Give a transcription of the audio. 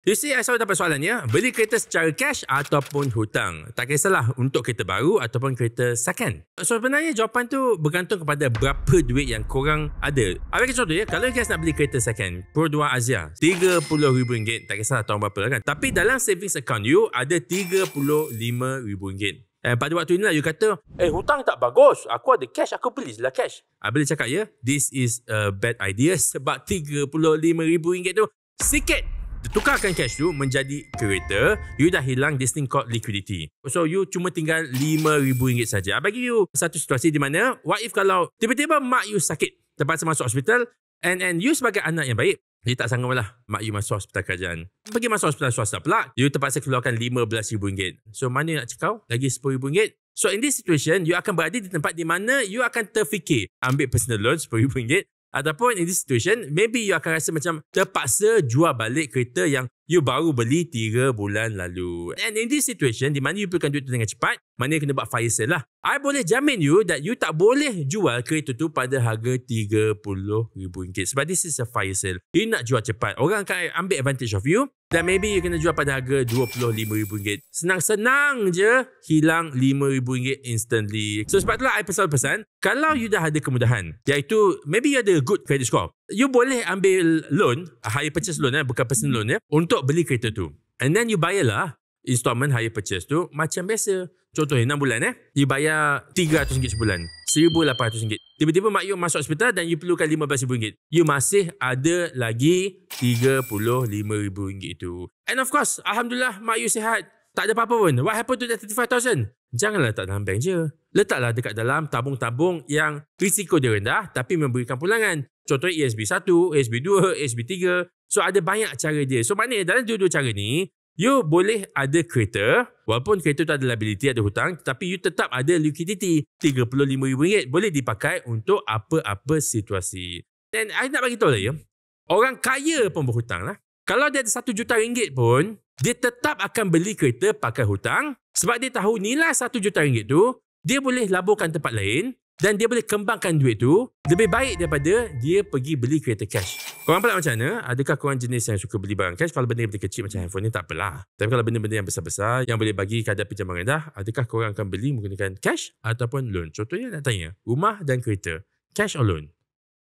You see, I selalu dapat soalan ya, beli kereta secara cash ataupun hutang. Tak kisahlah untuk kereta baru ataupun kereta second. So sebenarnya jawapan tu bergantung kepada berapa duit yang korang ada. Ambil contoh ya, kalau guys nak beli kereta second, Pro 2 Azia, RM30,000. Tak kisahlah tahun berapa lah kan. Tapi dalam savings account you ada RM35,000. Pada waktu inilah you kata, hutang tak bagus, aku ada cash, aku belilah cash. Boleh cakap ya, this is a bad idea sebab RM35,000 tu sikit. Tukarkan cash tu menjadi kereta, you dah hilang this thing called liquidity. So you cuma tinggal RM5,000 saja. I bagi you satu situasi di mana, what if kalau tiba-tiba mak you sakit, terpaksa masuk hospital, and you sebagai anak yang baik, you tak sanggup lah mak you masuk hospital kerajaan. Pergi masuk hospital swasta pula, you terpaksa keluarkan RM15,000. So mana nak cekau? Lagi RM10,000. So in this situation, you akan berada di tempat di mana you akan terfikir ambil personal loan RM10,000. Ataupun in this situation, maybe you akan rasa macam terpaksa jual balik kereta yang you baru beli 3 bulan lalu. And in this situation, di mana you perlukan duit tu dengan cepat, mana you kena buat fire sale lah. I boleh jamin you that you tak boleh jual kereta tu pada harga RM30,000. Sebab this is a fire sale. You nak jual cepat, orang akan ambil advantage of you. Dan maybe you kena jual pada harga RM25,000. Senang-senang je hilang RM5,000 instantly. So sebab itulah I pesan, kalau you dah ada kemudahan, iaitu maybe you ada good credit score, you boleh ambil loan, hire purchase loan bukan personal loan untuk beli kereta tu. And then you bayarlah installment hire purchase tu macam biasa. Contohnya 6 bulan you bayar RM300 sebulan, RM1,800. Tiba-tiba mak you masuk hospital dan you perlukan RM15,000. You masih ada lagi RM35,000 itu. And of course, Alhamdulillah mak you sihat. Tak ada apa-apa pun. What happened to that $35,000? Janganlah letak dalam bank je. Letaklah dekat dalam tabung-tabung yang risiko dia rendah tapi memberikan pulangan. Contohnya ESB 1, ESB 2, ESB 3. So ada banyak cara dia. So maknanya dalam dua-dua cara ni, you boleh ada kereta, walaupun kereta tu ada liability, ada hutang, tapi you tetap ada liquidity. RM35,000 boleh dipakai untuk apa-apa situasi. Dan I nak bagi tahu lah ya, orang kaya pun berhutang lah. Kalau dia ada RM1 juta pun, dia tetap akan beli kereta pakai hutang sebab dia tahu nilai RM1 juta tu, dia boleh laburkan tempat lain dan dia boleh kembangkan duit tu lebih baik daripada dia pergi beli kereta cash. Korang pula macam mana? Adakah korang jenis yang suka beli barang cash? Kalau benda-benda kecil macam handphone ni tak apalah. Tapi kalau benda-benda yang besar-besar yang boleh bagi kadar pinjaman rendah, adakah korang akan beli menggunakan cash ataupun loan? Contohnya nak tanya, rumah dan kereta, cash or loan?